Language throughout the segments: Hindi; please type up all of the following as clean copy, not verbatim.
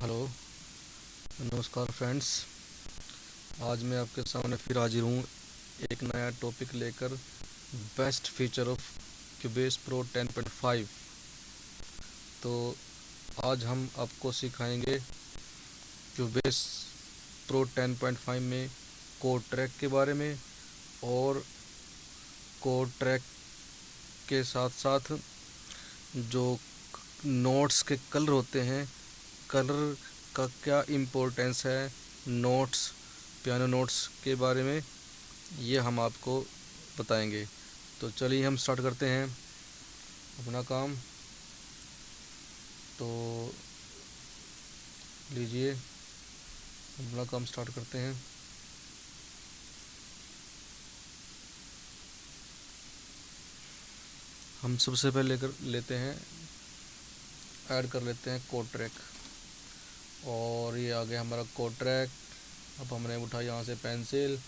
हेलो, नमस्कार फ्रेंड्स। आज मैं आपके सामने फिर हाजिर हूँ एक नया टॉपिक लेकर। Best feature of Cubase pro 10.5। तो आज हम आपको सिखाएंगे क्यूबेस प्रो 10.5 में कोड ट्रैक के बारे में, और कोड ट्रैक के साथ साथ जो नोट्स के कलर होते हैं, कलर का क्या इम्पोर्टेंस है नोट्स, पियानो नोट्स के बारे में, ये हम आपको बताएंगे। तो चलिए हम स्टार्ट करते हैं अपना काम। तो लीजिए अपना काम स्टार्ट करते हैं। हम सबसे पहले लेते हैं, ऐड कर लेते हैं कोड ट्रैक। और ये आ गया हमारा कोड ट्रैक। अब हमने उठाया यहाँ से पेंसिल,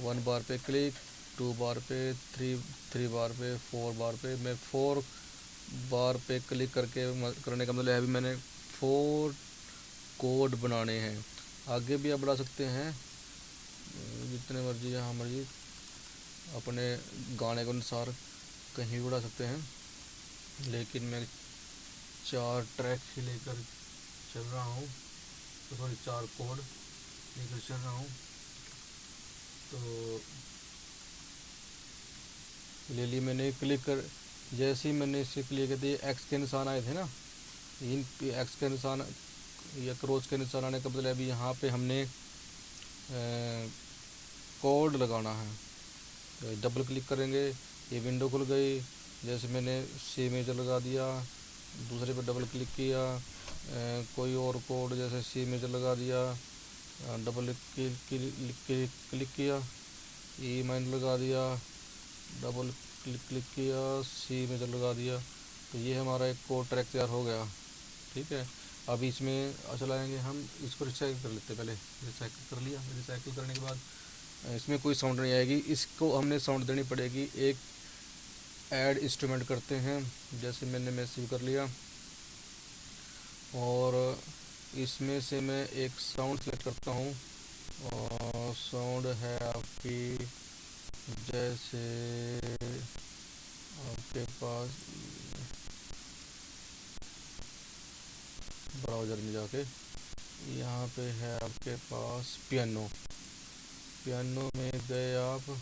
1 बार पे क्लिक, 2 बार पे, 3 बार पे, 4 बार पे। मैं 4 बार पे क्लिक करने का मतलब है अभी मैंने 4 कोड बनाने हैं। आगे भी आप बढ़ा सकते हैं जितने मर्जी, यहाँ मर्जी, अपने गाने के अनुसार कहीं भी बढ़ा सकते हैं। लेकिन मैं 4 ट्रैक ही लेकर चल रहा हूँ, तो सॉरी 4 कोड लेकर चल रहा हूँ। तो ले ली मैंने, क्लिक कर, जैसे ही मैंने इसे क्लिक कर दिया, एक्स के निशान आए थे ना, इन एक्स के निशान या क्रॉस के निशान आने का मतलब अभी यहाँ पे हमने कोड लगाना है। तो डबल क्लिक करेंगे, ये विंडो खुल गई। जैसे मैंने सी मेजर लगा दिया, दूसरे पर डबल क्लिक किया, कोई और कोड जैसे सी मेजर लगा दिया, डबल क्लिक किया, ई माइनर लगा दिया, डबल क्लिक किया, सी मेजर लगा दिया। तो ये हमारा एक कोड ट्रैक तैयार हो गया। ठीक है, अब इसमें चलाएंगे हम इसको, रिसाइकिल कर लेते हैं। पहले रिसाइकिल कर लिया, रिसाइकिल करने के बाद इसमें कोई साउंड नहीं आएगी, इसको हमने साउंड देनी पड़ेगी। एक ऐड इंस्ट्रूमेंट करते हैं, जैसे मैंने मैसेज कर लिया, और इसमें से मैं एक साउंड सेलेक्ट करता हूँ। और साउंड है आपकी, जैसे आपके पास ब्राउज़र में जाके यहाँ पे है आपके पास पियानो। पियानो में गए आप,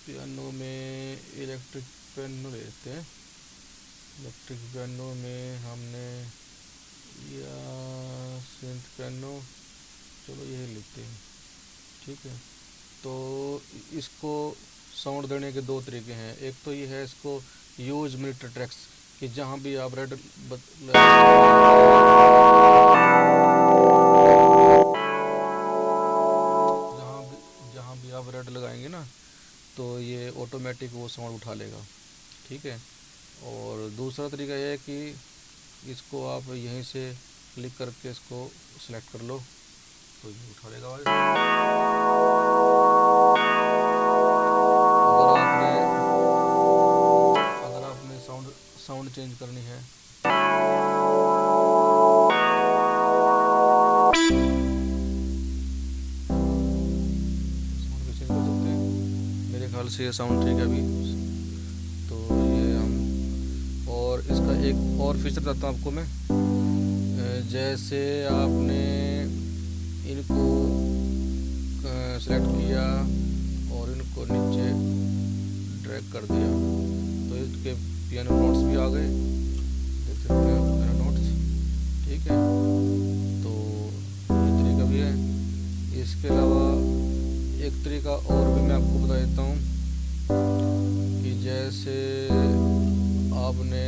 पियानो में इलेक्ट्रिक पियानो लेते हैं। इलेक्ट्रिक पियानो में हमने या सिंथ पियानो, चलो यही लेते हैं। ठीक है, तो इसको साउंड देने के 2 तरीके हैं। एक तो ये है, इसको यूज मिनिट ट्रैक्स, कि जहाँ भी आप रेड जहाँ भी आप रेड लगाएंगे ना, तो ये ऑटोमेटिक वो साउंड उठा लेगा। ठीक है, और दूसरा तरीका यह है कि इसको आप यहीं से क्लिक करके इसको सिलेक्ट कर लो, तो ये उठा लेगा आवाज़। अगर आपने साउंड चेंज करनी है, साउंड भी चेंज कर सकते हैं। मेरे ख्याल से ये साउंड ठीक है अभी। तो ये हम, और इसका एक और फीचर बताता हूँ आपको मैं। जैसे आपने इनको सेलेक्ट किया और इनको नीचे ड्रैग कर दिया, तो इसके पियानो नोट्स भी आ गए, देख सकते हैं पियानो नोट्स। ठीक है, तो ये तरीका भी है। इसके अलावा एक तरीका और भी मैं आपको बता देता हूँ, कि जैसे आपने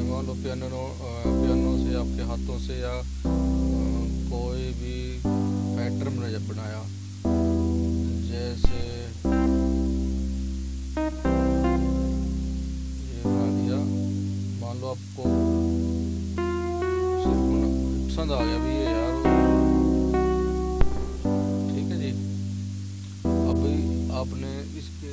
मान लो पियानो से आपके हाथों से या कोई भी पैटर्न बनाया, जैसे ये बना दिया। मान लो आपको पसंद आ गया भी ये यार, ठीक है जी। अभी आपने इसके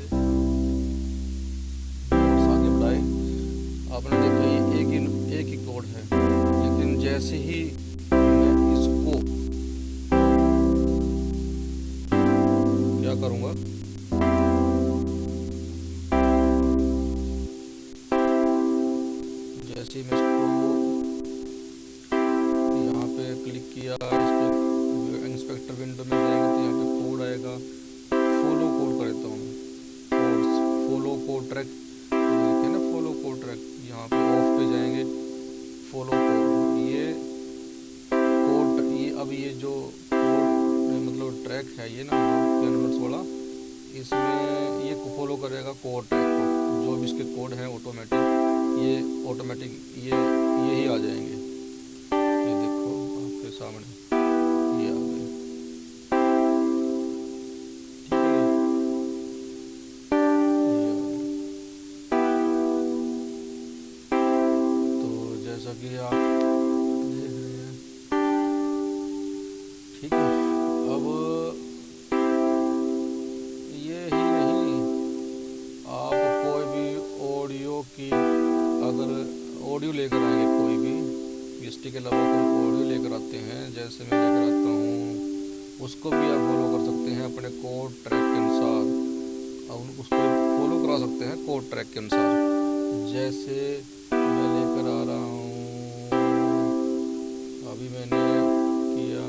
नीचे में इसको यहाँ पे क्लिक किया, इस पर इंस्पेक्टर विंडो में जाएंगे तो यहाँ पे कोड आएगा, फॉलो कोड कर देता हूँ। कोड्स फॉलो कोड ट्रैक लिखे ना, फॉलो कोड ट्रैक, यहाँ पे ऑफ पे जाएंगे, फॉलो कोड, ये कोड, ये अब ये जो कोड मतलब ट्रैक है ये ना कैनवस वाला, इसमें ये फॉलो करेगा कोड ट्रैक को, जो भी इसके कोड हैं ऑटोमेटिक, ये ऑटोमेटिक ये ही आ जाएंगे। ये देखो आपके सामने ये आ गए, ठीक है, ये आ गए। तो जैसा कि आप देख रहे हैं, ठीक है। अब ये ही नहीं, आप कोई भी ऑडियो की, अगर ऑडियो लेकर आएंगे, कोई भी वीएसटी के अलावा कोई ऑडियो लेकर आते हैं, जैसे मैं लेकर आता हूँ, उसको भी आप फॉलो कर सकते हैं अपने कोड ट्रैक के अनुसार। अब उसको फॉलो करा सकते हैं कोड ट्रैक के अनुसार। जैसे मैं लेकर आ रहा हूँ, अभी मैंने किया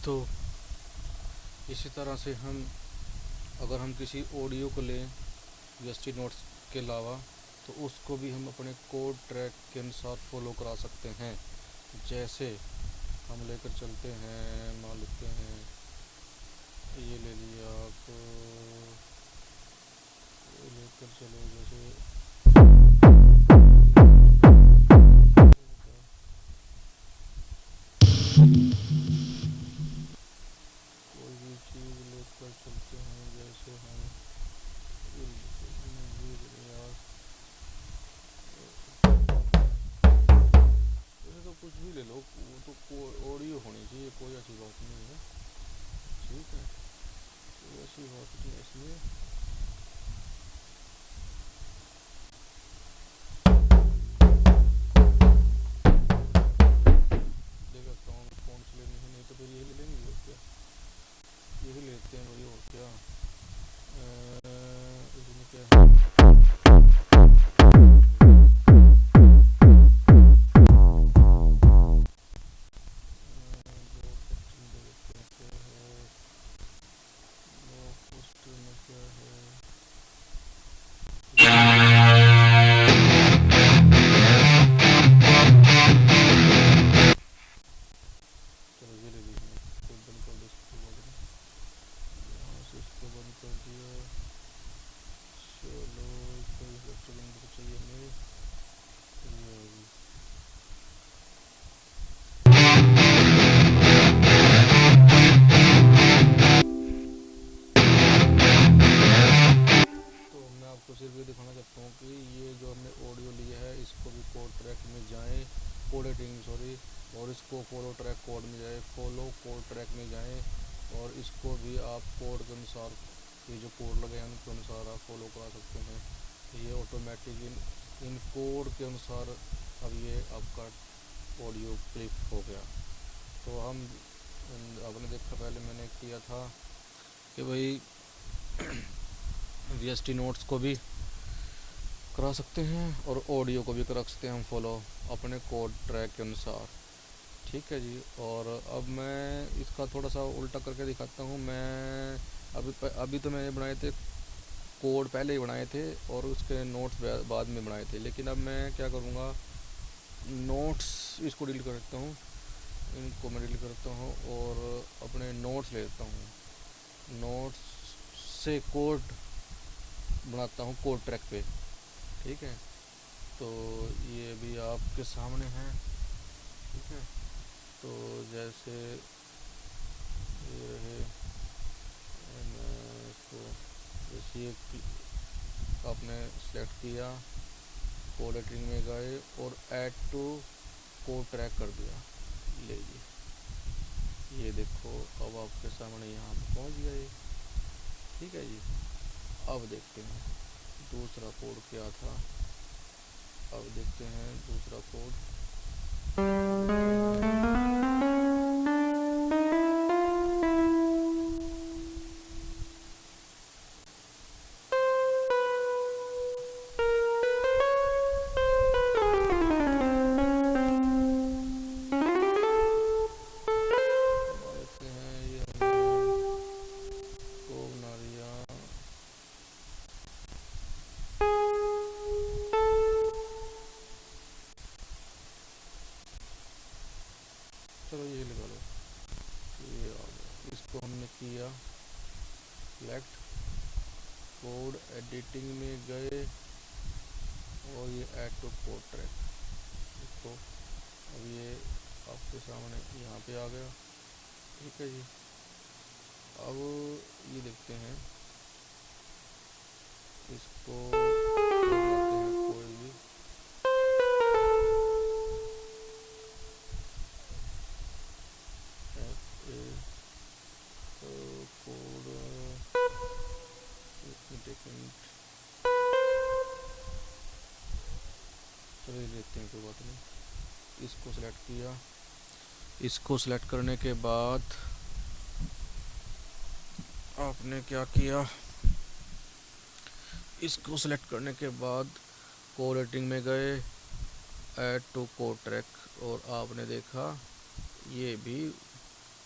तो इसी तरह से अगर हम किसी ऑडियो को लें वीएसटी नोट्स के अलावा, तो उसको भी हम अपने कोड ट्रैक के अनुसार फॉलो करा सकते हैं। जैसे हम लेकर चलते हैं, मान लेते हैं ये ले लिया आप, लेकर चलो जैसे कोई भी चीज़ लेकर चलते हैं, जैसे हम जैसे तो कुछ भी ले लो, वो तो ऑडियो होनी चाहिए, कोई ऐसी बात नहीं है, ठीक है, कोई ऐसी बात नहीं है इसमें। देख सकता हूँ कौन सी लेनी है, नहीं तो फिर यही ले लेंगे और क्या, यही लेते हैं भाई, और क्या इसमें क्या है। सिर्फ ये दिखाना चाहता हूँ कि ये जो हमने ऑडियो लिया है, इसको भी कोड ट्रैक में जाएं, कोड एडिटिंग सॉरी, और इसको फॉलो ट्रैक कोड में जाए, फॉलो कोड ट्रैक में जाएं, और इसको भी आप कोड के अनुसार, ये जो कोड लगे हैं उनके अनुसार आप फॉलो करा सकते हैं। ये ऑटोमेटिक इन कोड के अनुसार अब ये आपका ऑडियो क्लिप हो गया। तो हम आपने देखा, पहले मैंने किया था कि भाई वीएसटी नोट्स को भी करा सकते हैं और ऑडियो को भी करा सकते हैं हम फॉलो अपने कोड ट्रैक के अनुसार, ठीक है जी। और अब मैं इसका थोड़ा सा उल्टा करके दिखाता हूँ। मैं अभी तो मैंने बनाए थे कोड, पहले ही बनाए थे और उसके नोट्स बाद में बनाए थे, लेकिन अब मैं क्या करूँगा, नोट्स इसको डिलीट कर देता हूँ, इनको मैं डिलीट करता हूँ और अपने नोट्स ले लेता हूँ, नोट्स से कोड बनाता हूँ कोड ट्रैक पे, ठीक है। तो ये भी आपके सामने है, ठीक है। तो जैसे ये रहे, मैं इसको जैसे आपने सेलेक्ट किया, कोड एडिटिंग में गए और ऐड टू कोड ट्रैक कर दिया, लीजिए ये देखो अब आपके सामने यहाँ पे पहुँच गया ये, ठीक है जी। अब देखते हैं दूसरा कोड क्या था, अब देखते हैं दूसरा कोड। देखते हैं ये हमने को बना दिया। चलो ये लगा लो, ये आ गया। इसको हमने किया सिलेक्ट, कोड एडिटिंग में गए और ये ऐड टू कोड ट्रैक, इसको अब ये आपके सामने यहाँ पे आ गया। ठीक है जी। अब ये देखते हैं, इसको बनाते हैं कोई भी कोड, चलो ये लेते हैं, कोई बात नहीं। इसको सेलेक्ट किया, इसको सेलेक्ट करने के बाद आपने क्या किया, इसको सेलेक्ट करने के बाद कोड एडिटिंग में गए, ऐड टू कोड ट्रैक, और आपने देखा ये भी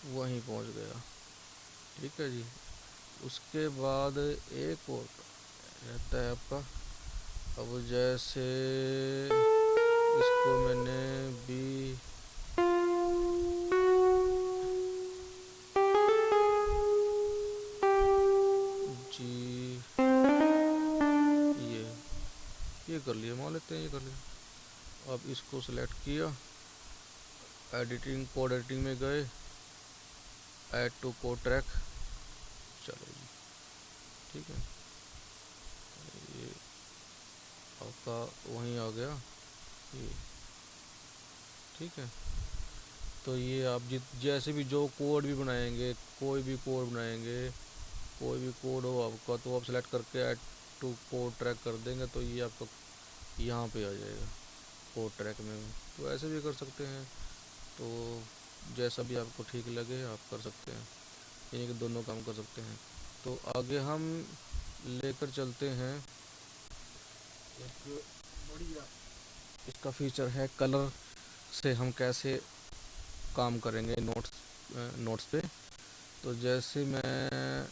वहीं पहुंच गया। ठीक है जी। उसके बाद एक और रहता है आपका, अब जैसे इसको मैंने भी जी ये कर लिया, मान लेते हैं ये कर लिया। अब इसको सेलेक्ट किया, एडिटिंग कोड एडिटिंग में गए, ऐड टू कोड ट्रैक, चलो जी ठीक है, ये आपका वहीं आ गया ये। ठीक है, तो ये आप जैसे भी जो कोड भी बनाएंगे, कोई भी कोड बनाएंगे, कोई भी कोड हो आपका, तो आप सेलेक्ट करके ऐड टू कोड ट्रैक कर देंगे तो ये आपका यहाँ पे आ जाएगा कोड ट्रैक में। तो ऐसे भी कर सकते हैं, तो जैसा भी आपको ठीक लगे आप कर सकते हैं, यानी कि दोनों काम कर सकते हैं। तो आगे हम लेकर चलते हैं, एक बढ़िया इसका फीचर है कलर से हम कैसे काम करेंगे नोट्स पे। तो जैसे मैं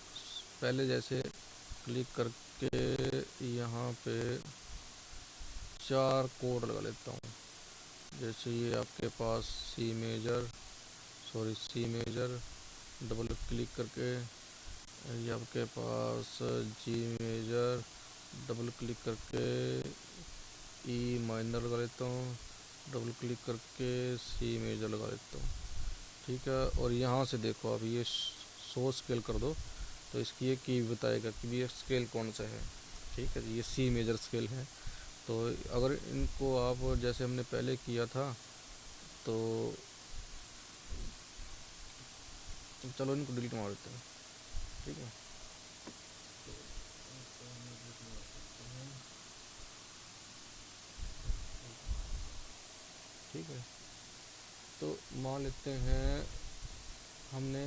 पहले जैसे क्लिक करके यहाँ पे 4 कोड लगा लेता हूँ। जैसे ये आपके पास सी मेजर, डबल क्लिक करके ये आपके पास जी मेजर, डबल क्लिक करके ई माइनर लगा लेता हूँ, डबल क्लिक करके सी मेजर लगा लेता हूँ। ठीक है, और यहाँ से देखो अब ये सो स्केल कर दो तो इसकी ये की बताएगा कि ये स्केल कौन सा है। ठीक है, ये सी मेजर स्केल है। तो अगर इनको आप जैसे हमने पहले किया था, तो चलो इनको डिलीट मार देते हैं। ठीक है, ठीक है, तो मान लेते हैं हमने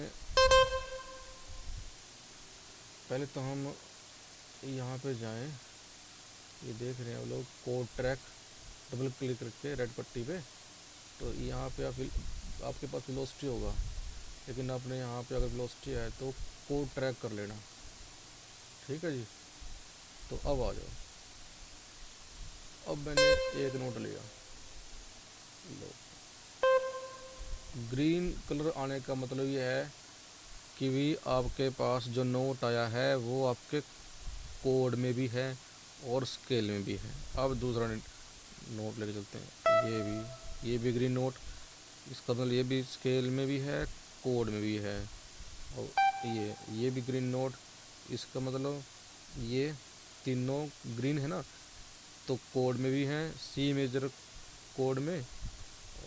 पहले तो हम यहाँ पे जाएं, ये देख रहे हैं हम लोग कोड ट्रैक, डबल क्लिक करके रेड पट्टी पे, तो यहाँ पे आपके पास वेलोसिटी होगा, लेकिन आपने यहाँ पे अगर वेलोसिटी है तो कोड ट्रैक कर लेना। ठीक है जी, तो अब आ जाओ, अब मैंने एक नोट लिया, लो ग्रीन कलर आने का मतलब ये है कि भी आपके पास जो नोट आया है वो आपके कोड में भी है और स्केल में भी है। अब दूसरा नोट लेके चलते हैं, ये भी ग्रीन नोट, इसका मतलब ये भी स्केल में भी है, कोड में भी है। और ये भी ग्रीन नोट, इसका मतलब ये तीनों ग्रीन है ना, तो कोड में भी हैं, सी मेजर कोड में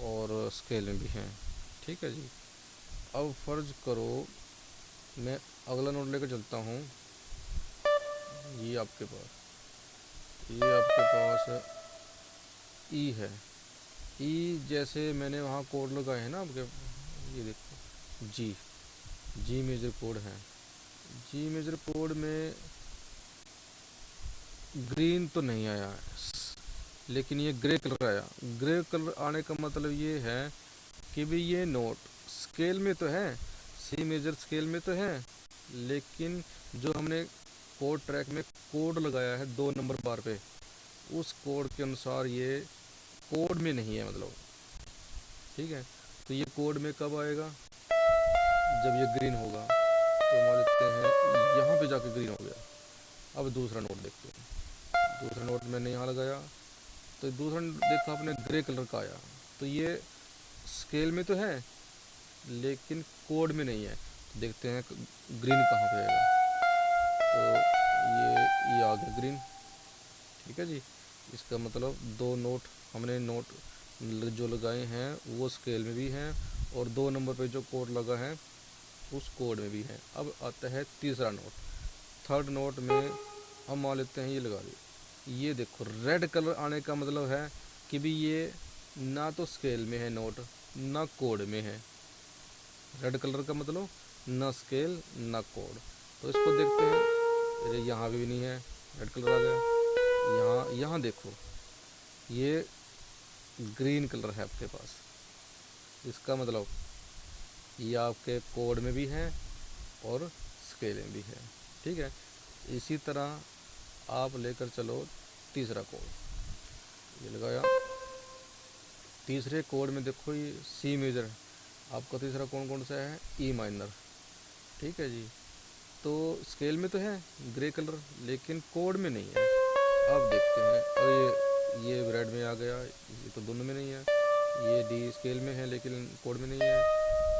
और स्केल में भी हैं। ठीक है जी, अब फर्ज करो मैं अगला नोट लेकर चलता हूँ, ये आपके पास है ई है। ई जैसे मैंने वहाँ कोड लगाए हैं ना आपके, ये देखो जी, जी मेजर कोड है। जी मेजर कोड में ग्रीन तो नहीं आया है, लेकिन ये ग्रे कलर आया। ग्रे कलर आने का मतलब ये है कि भी ये नोट स्केल में तो है, सी मेजर स्केल में तो है, लेकिन जो हमने कोड ट्रैक में कोड लगाया है 2 नंबर बार पे, उस कोड के अनुसार ये कोड में नहीं है मतलब। ठीक है, तो ये कोड में कब आएगा, जब ये ग्रीन होगा। तो मान लेते हैं यहाँ पे जाके ग्रीन हो गया। अब दूसरा नोट देखते हैं। दूसरा नोट मैंने यहाँ लगाया, तो दूसरा देखा आपने ग्रे कलर का आया। तो ये स्केल में तो है लेकिन कोड में नहीं है। तो देखते हैं ग्रीन कहाँ पे आएगा। तो ये आ गया ग्रीन। ठीक है जी, इसका मतलब 2 नोट हमने नोट जो लगाए हैं वो स्केल में भी हैं, और 2 नंबर पे जो कोड लगा है उस कोड में भी है। अब आता है तीसरा नोट। थर्ड नोट में हम मान लेते हैं ये लगा दिए। ये देखो रेड कलर आने का मतलब है कि भी ये ना तो स्केल में है नोट, ना कोड में है। रेड कलर का मतलब ना स्केल ना कोड। तो इसको देखते हैं, अरे यहाँ भी नहीं है, रेड कलर आ गया। यहाँ देखो ये ग्रीन कलर है आपके पास, इसका मतलब ये आपके कोड में भी है और स्केल में भी है। ठीक है, इसी तरह आप लेकर चलो तीसरा कोड। ये लगाया, तीसरे कोड में देखो ये सी मेजर है। आपका तीसरा कौन सा है, ई माइनर। ठीक है जी, तो स्केल में तो है ग्रे कलर, लेकिन कोड में नहीं है। अब देखते हैं, और ये रेड में आ गया, ये तो दोनों में नहीं है। ये डी स्केल में है लेकिन कोड में नहीं है।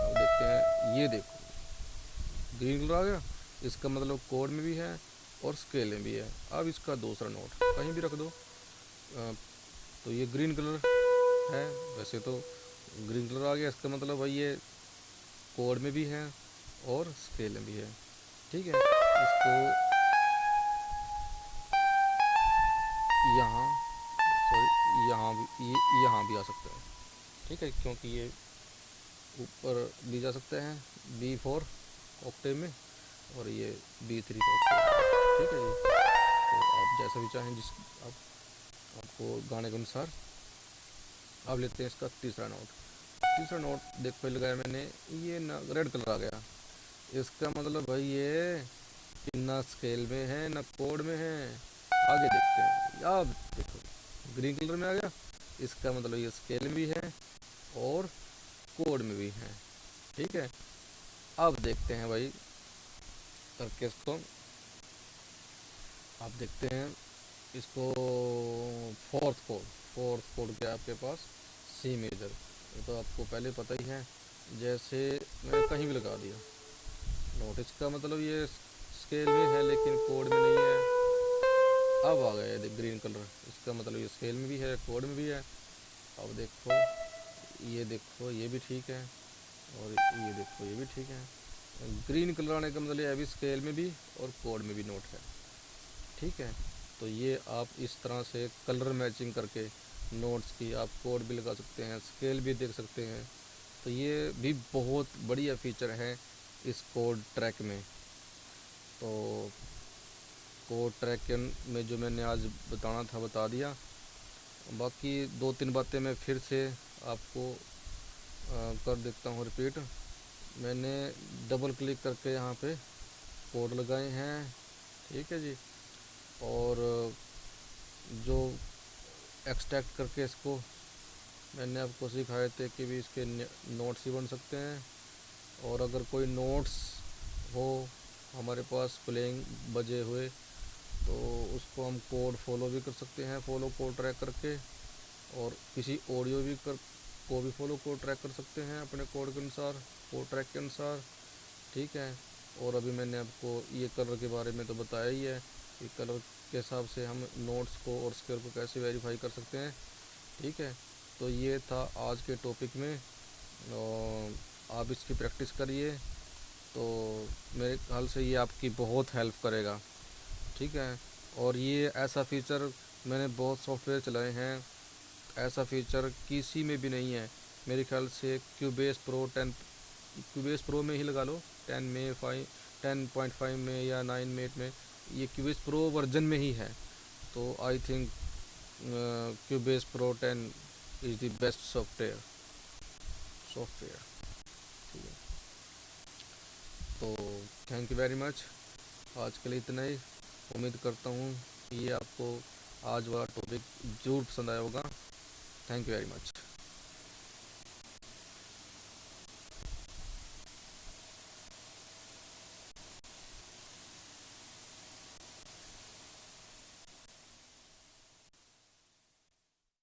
अब देखते हैं, ये देखो ग्रीन कलर आ गया, इसका मतलब कोड में भी है और स्केल में भी है। अब इसका दूसरा नोट कहीं भी रख दो, तो ये ग्रीन कलर है। वैसे तो ग्रीन कलर आ गया, इसका मतलब भाई ये कोड में भी है और स्केल में भी है। ठीक है, इसको यहाँ, सॉरी यहाँ भी, ये यहाँ भी आ सकता है। ठीक है, क्योंकि ये ऊपर भी जा सकते हैं B4 ऑक्टेव में, और ये B3 ऑक्टेव में। ठीक है जी, तो आप जैसा भी चाहें, आपको गाने के अनुसार। अब लेते हैं इसका तीसरा नोट। तीसरा नोट देखो लगाया मैंने, ये ना रेड कलर आ गया, इसका मतलब भाई ये ना स्केल में है ना कोड में है। आगे देखते हैं, अब देखो ग्रीन कलर में आ गया, इसका मतलब ये स्केल में भी है और कोड में भी है। ठीक है, अब देखते हैं भाई करके इसको, आप देखते हैं इसको। फोर्थ कोड क्या है आपके पास, सी मेजर। ये तो आपको पहले पता ही है, जैसे मैंने कहीं भी लगा दिया नोट, इसका मतलब ये स्केल में है लेकिन कोड में नहीं है। अब आ गया ग्रीन कलर, इसका मतलब ये स्केल में भी है कोड में भी है। अब देखो ये भी ठीक है, और ये देखो ये भी ठीक है। ग्रीन कलर आने का मतलब ये भी स्केल में भी और कोड में भी नोट है। ठीक है, तो ये आप इस तरह से कलर मैचिंग करके नोट्स की आप कोड भी लगा सकते हैं, स्केल भी देख सकते हैं। तो ये भी बहुत बढ़िया फीचर है इस कोड ट्रैक में। तो कोड ट्रैक में जो मैंने आज बताना था बता दिया। बाकी 2-3 बातें मैं फिर से आपको कर देता हूँ रिपीट। मैंने डबल क्लिक करके यहाँ पे कोड लगाए हैं। ठीक है जी, और जो एक्सट्रैक्ट करके इसको मैंने आपको सिखाए थे कि भी इसके नोट्स ही बन सकते हैं। और अगर कोई नोट्स हो हमारे पास प्लेइंग बजे हुए, तो उसको हम कोड फॉलो भी कर सकते हैं, फॉलो कोड ट्रैक करके, और किसी ऑडियो भी को भी फॉलो कोड ट्रैक कर सकते हैं अपने कोड के अनुसार, कोड ट्रैक के अनुसार। ठीक है, और अभी मैंने आपको ये कलर के बारे में तो बताया ही है कि कलर के हिसाब से हम नोट्स को और स्केल को कैसे वेरीफाई कर सकते हैं। ठीक है, तो ये था आज के टॉपिक में, और आप इसकी प्रैक्टिस करिए, तो मेरे ख्याल से ये आपकी बहुत हेल्प करेगा। ठीक है, और ये ऐसा फीचर मैंने बहुत सॉफ्टवेयर चलाए हैं, ऐसा फीचर किसी में भी नहीं है मेरे ख्याल से। क्यूबेस प्रो में ही लगा लो, 10.5 में या 9 में 8 में, ये क्यूबेस प्रो वर्जन में ही है। तो I think Cubase pro 10 is the best software. ठीक है, तो थैंक यू वेरी मच। आज के लिए इतना ही। उम्मीद करता हूँ कि ये आपको आज वाला टॉपिक ज़रूर पसंद आया होगा। Thank you very much.